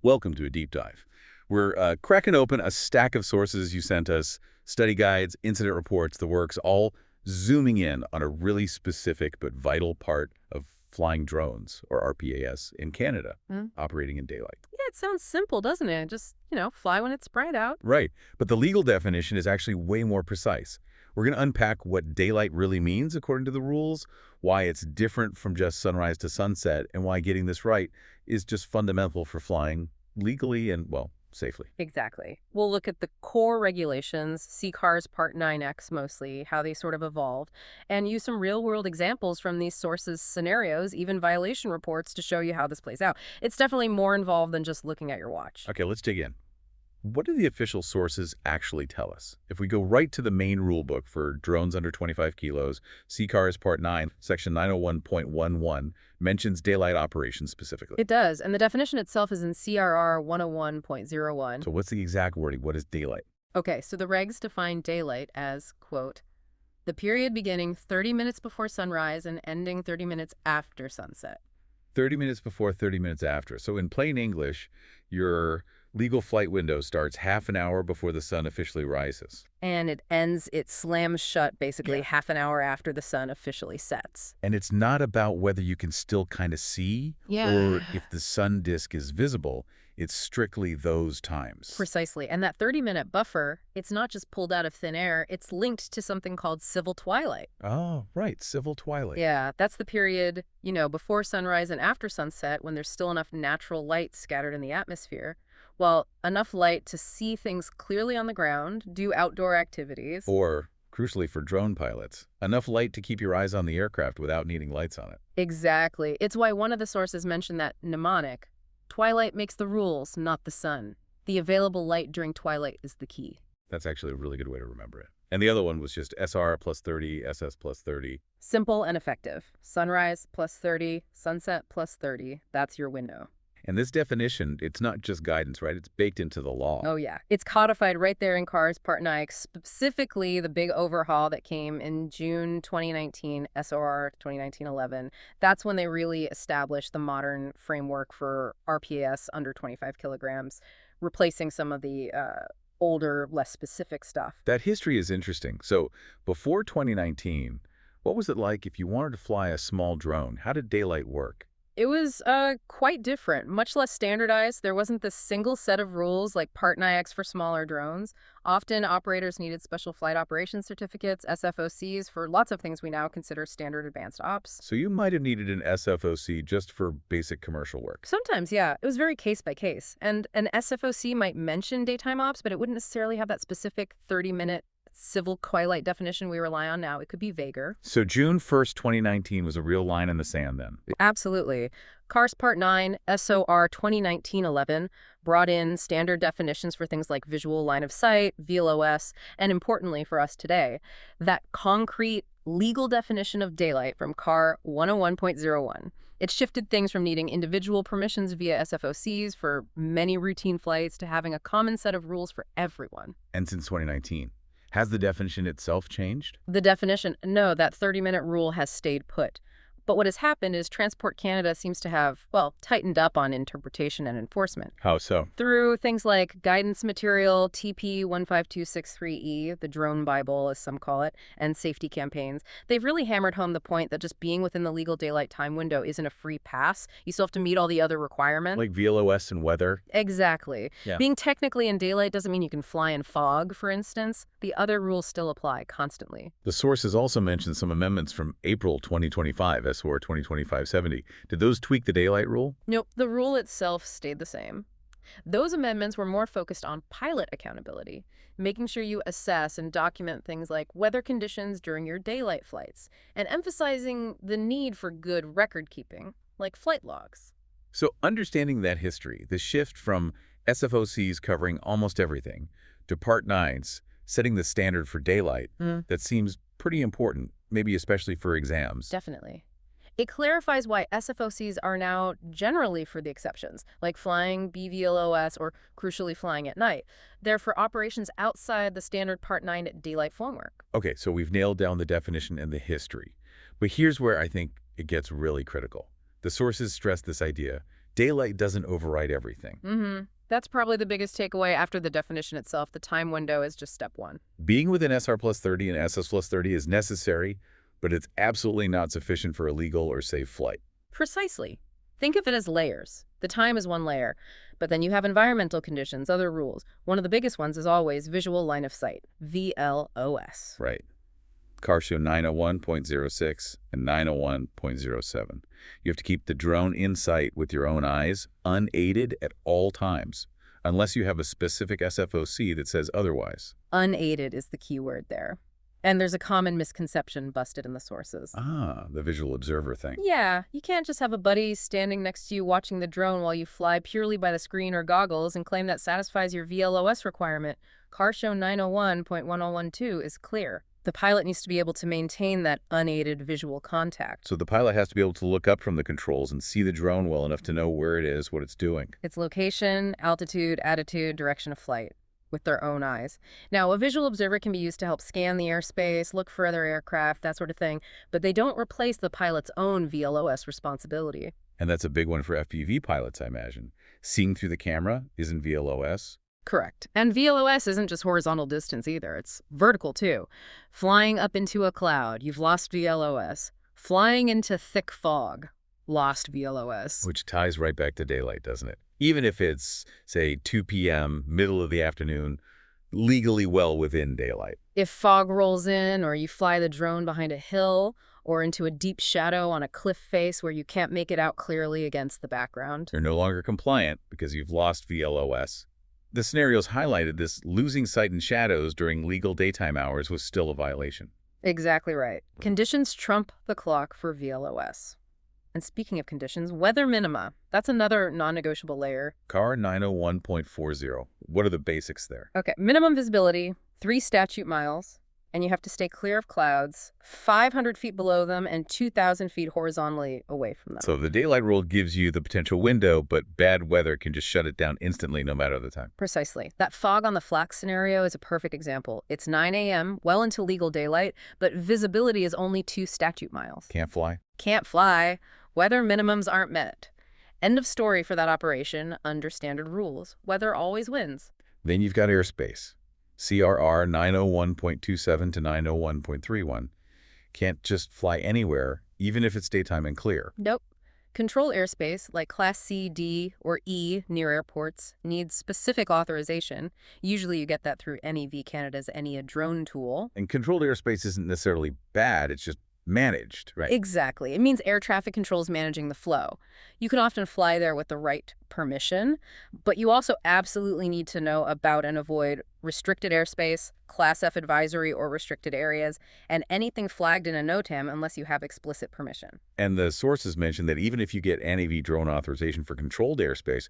Welcome to a deep dive. We're cracking open a stack of sources you sent us, study guides, incident reports, the works, all zooming in on a really specific but vital part of flying drones, or RPAS, in Canada, Mm. operating in daylight. Yeah, it sounds simple, doesn't it? Just, fly when it's bright out. Right, but the legal definition is actually way more precise. We're going to unpack what daylight really means according to the rules, why it's different from just sunrise to sunset, and why getting this right is just fundamental for flying legally and, well, safely. Exactly. We'll look at the core regulations, CCAR's Part 9X mostly, how they sort of evolved, and use some real-world examples from these sources' scenarios, even violation reports, to show you how this plays out. It's definitely more involved than just looking at your watch. Okay, let's dig in. What do the official sources actually tell us? If we go right to the main rulebook for drones under 25 kilos, CCAR's Part 9, Section 901.11, mentions daylight operations specifically. It does, and the definition itself is in CRR 101.01. So what's the exact wording? What is daylight? Okay, so the regs define daylight as, quote, the period beginning 30 minutes before sunrise and ending 30 minutes after sunset. 30 minutes before, 30 minutes after. So in plain English, your legal flight window starts half an hour before the sun officially rises. And it slams shut basically half an hour after the sun officially sets. And it's not about whether you can still kind of see or if the sun disk is visible. It's strictly those times. Precisely. And that 30-minute buffer, it's not just pulled out of thin air, it's linked to something called civil twilight. Oh, right, civil twilight. Yeah, that's the period, before sunrise and after sunset when there's still enough natural light scattered in the atmosphere. Well, enough light to see things clearly on the ground, do outdoor activities. Or, crucially for drone pilots, enough light to keep your eyes on the aircraft without needing lights on it. Exactly. It's why one of the sources mentioned that mnemonic. Twilight makes the rules, not the sun. The available light during twilight is the key. That's actually a really good way to remember it. And the other one was just SR plus 30, SS plus 30. Simple and effective. Sunrise plus 30, sunset plus 30. That's your window. And this definition, it's not just guidance, right? It's baked into the law. Oh, yeah. It's codified right there in CAR's Part 9, specifically the big overhaul that came in June 2019, SOR 2019-11. That's when they really established the modern framework for RPAS under 25 kilograms, replacing some of the older, less specific stuff. That history is interesting. So before 2019, what was it like if you wanted to fly a small drone? How did daylight work? It was quite different, much less standardized. There wasn't this single set of rules like Part 9X for smaller drones. Often, operators needed special flight operations certificates, SFOCs, for lots of things we now consider standard advanced ops. So you might have needed an SFOC just for basic commercial work. Sometimes, yeah. It was very case by case. And an SFOC might mention daytime ops, but it wouldn't necessarily have that specific 30-minute civil twilight definition we rely on now. It could be vaguer. So June 1st, 2019 was a real line in the sand then. Absolutely. CARS Part 9, SOR 2019-11, brought in standard definitions for things like visual line of sight, VLOS, and importantly for us today, that concrete legal definition of daylight from CAR 101.01. It shifted things from needing individual permissions via SFOCs for many routine flights to having a common set of rules for everyone. And since 2019, has the definition itself changed? The definition, no, that 30-minute rule has stayed put. But what has happened is Transport Canada seems to have, well, tightened up on interpretation and enforcement. How so? Through things like guidance material, TP 15263E, the drone Bible as some call it, and safety campaigns. They've really hammered home the point that just being within the legal daylight time window isn't a free pass. You still have to meet all the other requirements. Like VLOS and weather? Exactly. Yeah. Being technically in daylight doesn't mean you can fly in fog, for instance. The other rules still apply constantly. The sources also mentioned some amendments from April 2025, SOR 2025-70. Did those tweak the daylight rule? Nope, the rule itself stayed the same. Those amendments were more focused on pilot accountability, making sure you assess and document things like weather conditions during your daylight flights, and emphasizing the need for good record keeping, like flight logs. So understanding that history, the shift from SFOCs covering almost everything to Part 9s, setting the standard for daylight, that seems pretty important, maybe especially for exams. Definitely. It clarifies why SFOCs are now generally for the exceptions, like flying BVLOS or crucially flying at night. They're for operations outside the standard Part 9 daylight framework. Okay, so we've nailed down the definition and the history. But here's where I think it gets really critical. The sources stress this idea. Daylight doesn't override everything. That's probably the biggest takeaway after the definition itself. The time window is just step one. Being within SR plus 30 and SS plus 30 is necessary, but it's absolutely not sufficient for a legal or safe flight. Precisely. Think of it as layers. The time is one layer, but then you have environmental conditions, other rules. One of the biggest ones is always visual line of sight, VLOS. Right. Cars show 901.06 and 901.07. You have to keep the drone in sight with your own eyes, unaided at all times, unless you have a specific SFOC that says otherwise. Unaided is the key word there. And there's a common misconception busted in the sources. Ah, the visual observer thing. Yeah, you can't just have a buddy standing next to you watching the drone while you fly purely by the screen or goggles and claim that satisfies your VLOS requirement. Car show 901.1012 is clear. The pilot needs to be able to maintain that unaided visual contact. So the pilot has to be able to look up from the controls and see the drone well enough to know where it is, what it's doing. Its location, altitude, attitude, direction of flight, with their own eyes. Now, a visual observer can be used to help scan the airspace, look for other aircraft, that sort of thing, but they don't replace the pilot's own VLOS responsibility. And that's a big one for FPV pilots, I imagine. Seeing through the camera isn't VLOS. Correct. And VLOS isn't just horizontal distance either. It's vertical, too. Flying up into a cloud, you've lost VLOS. Flying into thick fog, lost VLOS. Which ties right back to daylight, doesn't it? Even if it's, say, 2 p.m., middle of the afternoon, legally well within daylight. If fog rolls in, or you fly the drone behind a hill, or into a deep shadow on a cliff face where you can't make it out clearly against the background. You're no longer compliant because you've lost VLOS. The scenarios highlighted this losing sight in shadows during legal daytime hours was still a violation. Exactly right. Conditions trump the clock for VLOS. And speaking of conditions, weather minima. That's another non-negotiable layer. CAR 901.40. What are the basics there? Okay, minimum visibility, 3 statute miles, and you have to stay clear of clouds, 500 feet below them and 2,000 feet horizontally away from them. So the daylight rule gives you the potential window, but bad weather can just shut it down instantly no matter the time. Precisely. That fog on the flax scenario is a perfect example. It's 9 a.m., well into legal daylight, but visibility is only 2 statute miles. Can't fly? Can't fly. Weather minimums aren't met. End of story for that operation under standard rules. Weather always wins. Then you've got airspace. CRR 901.27 to 901.31. Can't just fly anywhere, even if it's daytime and clear. Nope. Control airspace, like Class C, D, or E near airports, needs specific authorization. Usually you get that through NEV Canada's NEA drone tool. And controlled airspace isn't necessarily bad, it's just managed, right? Exactly. It means air traffic control is managing the flow. You can often fly there with the right permission, but you also absolutely need to know about and avoid restricted airspace, Class F advisory or restricted areas, and anything flagged in a NOTAM unless you have explicit permission. And the sources mention that even if you get NAV drone authorization for controlled airspace,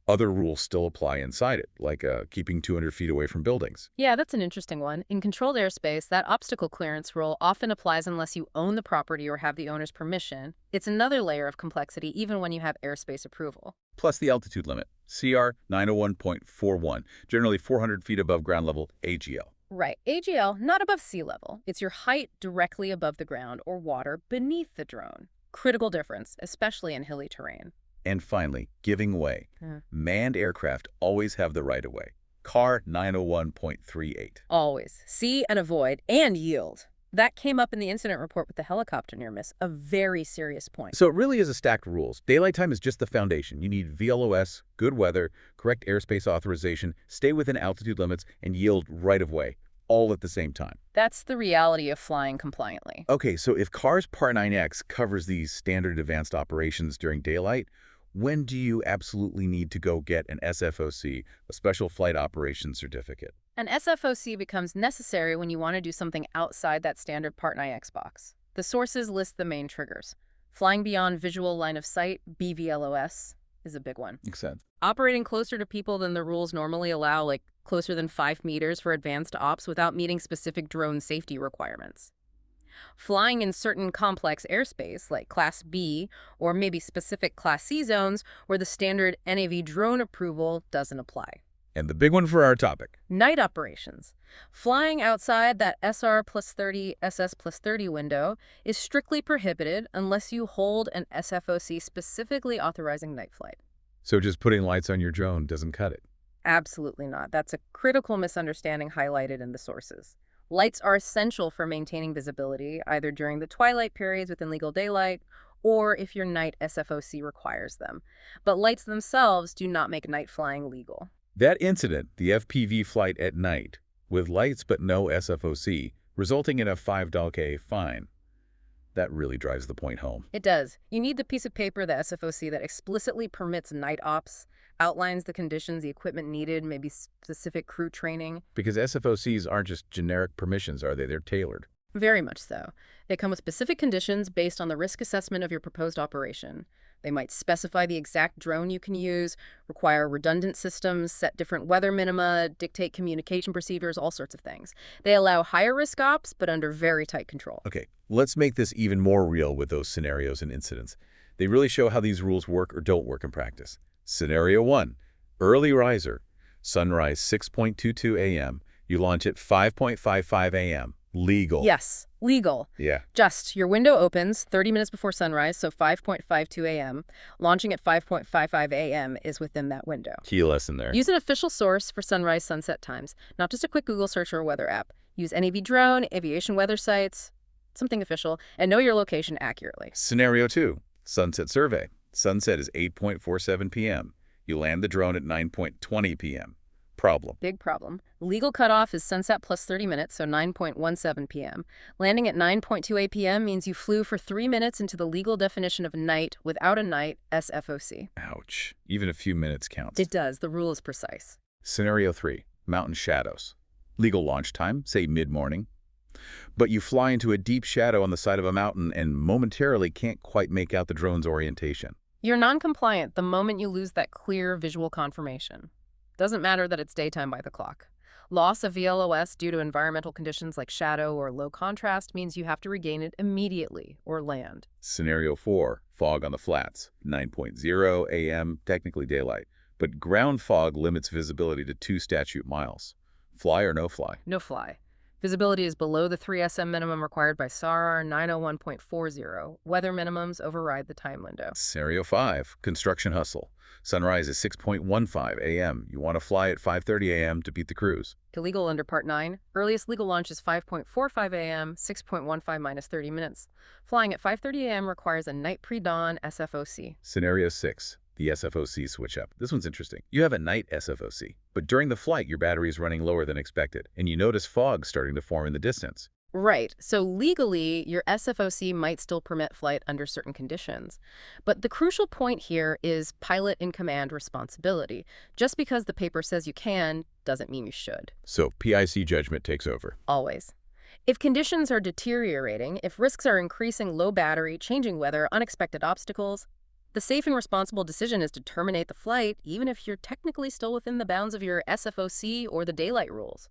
other rules still apply inside it, like keeping 200 feet away from buildings. Yeah, that's an interesting one. In controlled airspace, that obstacle clearance rule often applies unless you own the property or have the owner's permission. It's another layer of complexity even when you have airspace approval. Plus the altitude limit, CR 901.41, generally 400 feet above ground level, AGL. Right. AGL, not above sea level. It's your height directly above the ground or water beneath the drone. Critical difference, especially in hilly terrain. And finally, giving way. Manned aircraft always have the right-of-way. CAR 901.38. Always. See and avoid and yield. That came up in the incident report with the helicopter near miss, a very serious point. So it really is a stacked rules. Daylight time is just the foundation. You need VLOS, good weather, correct airspace authorization, stay within altitude limits, and yield right-of-way, all at the same time. That's the reality of flying compliantly. Okay, so if CAR's Part 9X covers these standard advanced operations during daylight, when do you absolutely need to go get an SFOC, a Special Flight Operations Certificate? An SFOC becomes necessary when you want to do something outside that standard Part 9X box. The sources list the main triggers. Flying beyond visual line of sight, BVLOS, is a big one. Makes sense. Operating closer to people than the rules normally allow, like closer than 5 meters for advanced ops without meeting specific drone safety requirements. Flying in certain complex airspace, like Class B, or maybe specific Class C zones, where the standard NAV drone approval doesn't apply. And the big one for our topic. Night operations. Flying outside that SR plus 30, SS plus 30 window is strictly prohibited unless you hold an SFOC specifically authorizing night flight. So just putting lights on your drone doesn't cut it. Absolutely not. That's a critical misunderstanding highlighted in the sources. Lights are essential for maintaining visibility, either during the twilight periods within legal daylight or if your night SFOC requires them. But lights themselves do not make night flying legal. That incident, the FPV flight at night, with lights but no SFOC, resulting in a $5K fine. That really drives the point home. It does. You need the piece of paper, the SFOC, that explicitly permits night ops, outlines the conditions, the equipment needed, maybe specific crew training. Because SFOCs aren't just generic permissions, are they? They're tailored. Very much so. They come with specific conditions based on the risk assessment of your proposed operation. They might specify the exact drone you can use, require redundant systems, set different weather minima, dictate communication procedures, all sorts of things. They allow higher risk ops, but under very tight control. Okay, let's make this even more real with those scenarios and incidents. They really show how these rules work or don't work in practice. Scenario 1, early riser, sunrise 6:22 a.m. You launch at 5:55 a.m. Legal. Yes, legal. Yeah. Just, your window opens 30 minutes before sunrise, so 5:52 a.m. Launching at 5:55 a.m. is within that window. Key lesson there. Use an official source for sunrise sunset times, not just a quick Google search or a weather app. Use NAV drone, aviation weather sites, something official, and know your location accurately. Scenario 2, sunset survey. Sunset is 8:47 p.m. You land the drone at 9:20 p.m. Problem. Big problem. Legal cutoff is sunset plus 30 minutes, so 9:17 p.m. Landing at 9:28 p.m. means you flew for 3 minutes into the legal definition of night without a night SFOC. Ouch. Even a few minutes counts. It does. The rule is precise. Scenario 3, mountain shadows. Legal launch time, say mid-morning. But you fly into a deep shadow on the side of a mountain and momentarily can't quite make out the drone's orientation. You're non-compliant the moment you lose that clear visual confirmation. Doesn't matter that it's daytime by the clock. Loss of VLOS due to environmental conditions like shadow or low contrast means you have to regain it immediately or land. Scenario 4, fog on the flats. 9:00 a.m., technically daylight. But ground fog limits visibility to 2 statute miles. Fly or no fly? No fly. Visibility is below the 3 SM minimum required by SAR 901.40. Weather minimums override the time window. Scenario 5, construction hustle. Sunrise is 6:15 a.m. You want to fly at 5:30 a.m. to beat the cruise. Illegal under Part 9. Earliest legal launch is 5:45 a.m., 6:15 minus 30 minutes. Flying at 5:30 a.m. requires a night pre-dawn SFOC. Scenario 6, the SFOC switch up. This one's interesting. You have a night SFOC, but during the flight, your battery is running lower than expected, and you notice fog starting to form in the distance. Right. So legally, your SFOC might still permit flight under certain conditions. But the crucial point here is pilot in command responsibility. Just because the paper says you can doesn't mean you should. So PIC judgment takes over. Always. If conditions are deteriorating, if risks are increasing, low battery, changing weather, unexpected obstacles, the safe and responsible decision is to terminate the flight, even if you're technically still within the bounds of your SFOC or the daylight rules.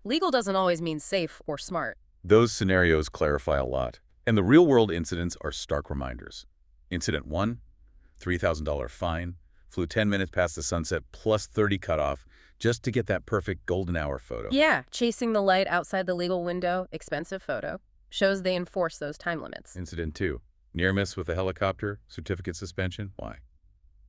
Legal doesn't always mean safe or smart. Those scenarios clarify a lot, and the real-world incidents are stark reminders. Incident 1, $3,000 fine, flew 10 minutes past the sunset plus 30 cutoff just to get that perfect golden hour photo. Yeah, chasing the light outside the legal window, expensive photo, shows they enforce those time limits. Incident 2, near miss with a helicopter, certificate suspension. Why?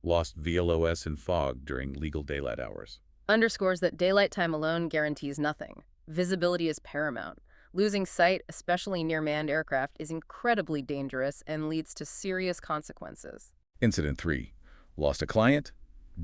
Lost VLOS in fog during legal daylight hours. Underscores that daylight time alone guarantees nothing. Visibility is paramount. Losing sight, especially near manned aircraft, is incredibly dangerous and leads to serious consequences. Incident 3, lost a client,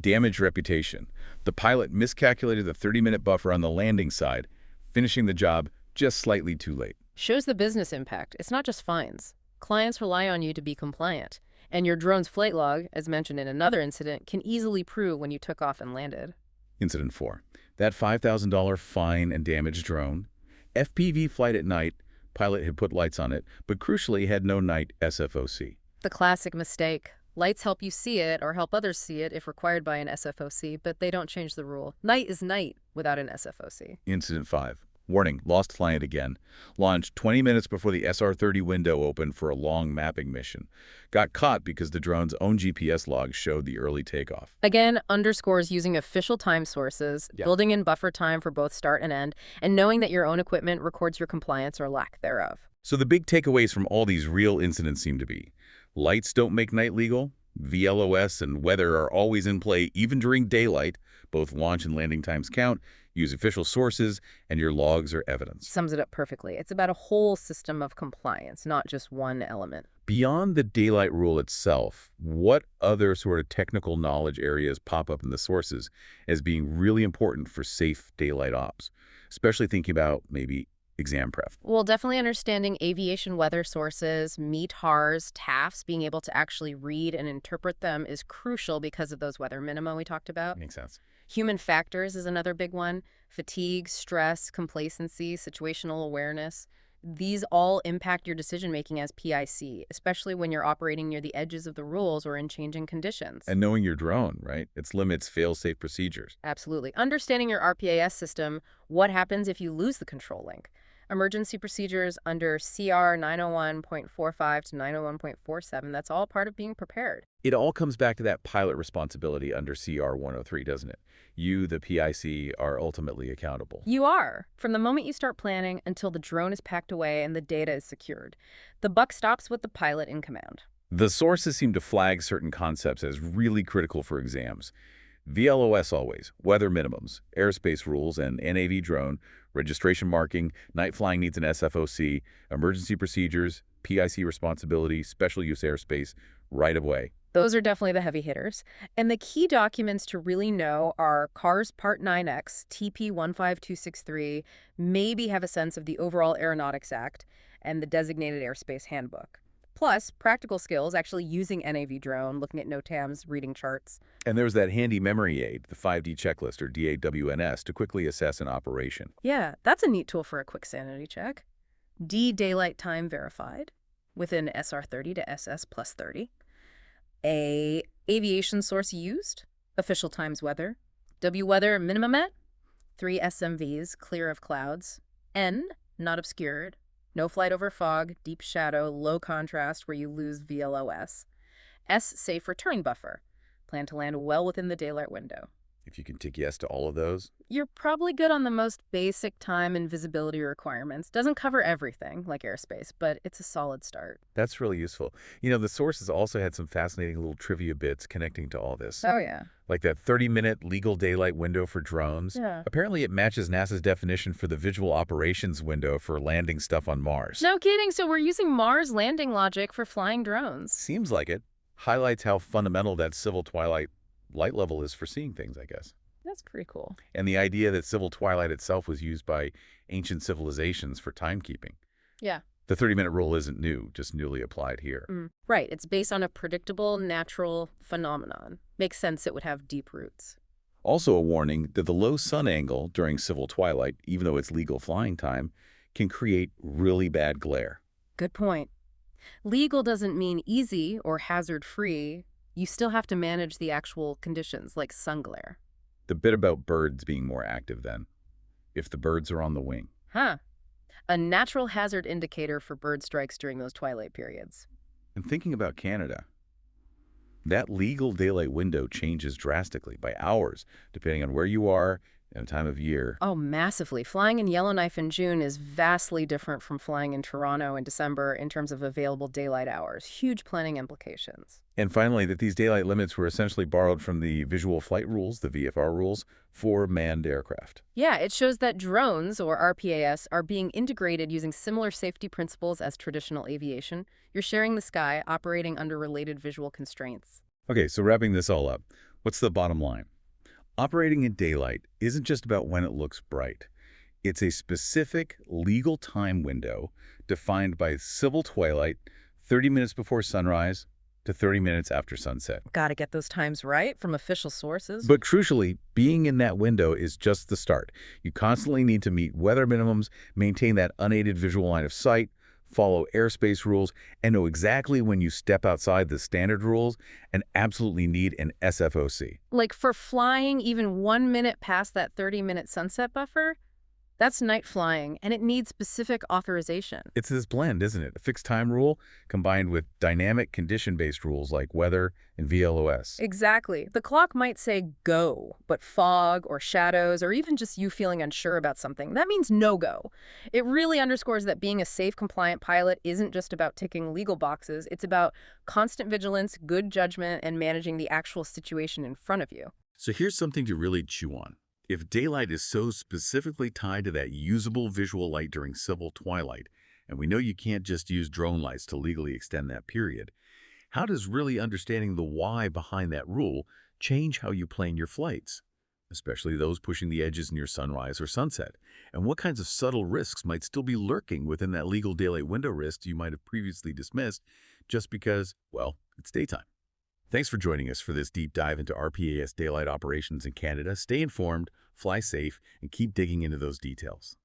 damaged reputation. The pilot miscalculated the 30-minute buffer on the landing side, finishing the job just slightly too late. Shows the business impact. It's not just fines. Clients rely on you to be compliant, and your drone's flight log, as mentioned in another incident, can easily prove when you took off and landed. Incident 4, that $5,000 fine and damaged drone. FPV flight at night, pilot had put lights on it, but crucially had no night SFOC. The classic mistake. Lights help you see it or help others see it if required by an SFOC, but they don't change the rule. Night is night without an SFOC. Incident 5, Warning, lost client again. Launched 20 minutes before the SR-30 window opened for a long mapping mission. Got caught because the drone's own GPS logs showed the early takeoff. Again, underscores using official time sources, Yeah. building in buffer time for both start and end, and knowing that your own equipment records your compliance or lack thereof. So the big takeaways from all these real incidents seem to be: lights don't make night legal, VLOS and weather are always in play even during daylight, both launch and landing times count, use official sources, and your logs are evidence. Sums it up perfectly. It's about a whole system of compliance, not just one element. Beyond the daylight rule itself, what other sort of technical knowledge areas pop up in the sources as being really important for safe daylight ops, especially thinking about maybe exam prep? Well, definitely understanding aviation weather sources, METARs, TAFs, being able to actually read and interpret them is crucial because of those weather minima we talked about. Makes sense. Human factors is another big one. Fatigue, stress, complacency, situational awareness. These all impact your decision-making as PIC, especially when you're operating near the edges of the rules or in changing conditions. And knowing your drone, right? Its limits, fail-safe procedures. Absolutely. Understanding your RPAS system, what happens if you lose the control link. Emergency procedures under CR 901.45 to 901.47, that's all part of being prepared. It all comes back to that pilot responsibility under CR 103, doesn't it? You, the PIC, are ultimately accountable. You are, from the moment you start planning until the drone is packed away and the data is secured. The buck stops with the pilot in command. The sources seem to flag certain concepts as really critical for exams. VLOS always, weather minimums, airspace rules, and NAV drone, registration marking, night flying needs an SFOC, emergency procedures, PIC responsibility, special use airspace, right of way. Those are definitely the heavy hitters. And the key documents to really know are CARS Part 9X, TP 15263, maybe have a sense of the overall Aeronautics Act, and the Designated Airspace Handbook. Plus, practical skills, actually using NAV drone, looking at NOTAMs, reading charts. And there's that handy memory aid, the 5D checklist, or DAWNS, to quickly assess an operation. Yeah, that's a neat tool for a quick sanity check. Daylight time verified within SR30 to SS plus 30. A aviation source used, official times weather. W weather minimum at 3 SMVs, clear of clouds. N, not obscured. No flight over fog, deep shadow, low contrast where you lose VLOS. S, safe return buffer. Plan to land well within the daylight window. If you can tick yes to all of those. You're probably good on the most basic time and visibility requirements. Doesn't cover everything, like airspace, but it's a solid start. That's really useful. You know, the sources also had some fascinating little trivia bits connecting to all this. Oh, yeah. Like that 30-minute legal daylight window for drones. Yeah. Apparently it matches NASA's definition for the visual operations window for landing stuff on Mars. No kidding. So we're using Mars landing logic for flying drones. Seems like it. Highlights how fundamental that civil twilight light level is for seeing things, I guess. That's pretty cool. And the idea that civil twilight itself was used by ancient civilizations for timekeeping. Yeah. The 30-minute rule isn't new, just newly applied here. Right. It's based on a predictable, natural phenomenon. Makes sense it would have deep roots. Also a warning that the low sun angle during civil twilight, even though it's legal flying time, can create really bad glare. Good point. Legal doesn't mean easy or hazard-free. You still have to manage the actual conditions, like sun glare. The bit about birds being more active then, if the birds are on the wing. Huh. A natural hazard indicator for bird strikes during those twilight periods. And thinking about Canada, that legal daylight window changes drastically by hours, depending on where you are and time of year. Oh, massively. Flying in Yellowknife in June is vastly different from flying in Toronto in December in terms of available daylight hours. Huge planning implications. And finally, that these daylight limits were essentially borrowed from the visual flight rules, the VFR rules, for manned aircraft. Yeah, it shows that drones, or RPAS, are being integrated using similar safety principles as traditional aviation. You're sharing the sky, operating under related visual constraints. Okay, so wrapping this all up, what's the bottom line? Operating in daylight isn't just about when it looks bright. It's a specific legal time window defined by civil twilight, 30 minutes before sunrise to 30 minutes after sunset. Gotta get those times right from official sources. But crucially, being in that window is just the start. You constantly need to meet weather minimums, maintain that unaided visual line of sight, follow airspace rules, and know exactly when you step outside the standard rules, and absolutely need an SFOC. Like for flying even 1 minute past that 30-minute sunset buffer? That's night flying, and it needs specific authorization. It's this blend, isn't it? A fixed time rule combined with dynamic condition-based rules like weather and VLOS. Exactly. The clock might say go, but fog or shadows or even just you feeling unsure about something, that means no go. It really underscores that being a safe, compliant pilot isn't just about ticking legal boxes. It's about constant vigilance, good judgment, and managing the actual situation in front of you. So here's something to really chew on. If daylight is so specifically tied to that usable visual light during civil twilight, and we know you can't just use drone lights to legally extend that period, how does really understanding the why behind that rule change how you plan your flights, especially those pushing the edges near sunrise or sunset? And what kinds of subtle risks might still be lurking within that legal daylight window risk you might have previously dismissed just because, well, it's daytime? Thanks for joining us for this deep dive into RPAS daylight operations in Canada. Stay informed, fly safe, and keep digging into those details.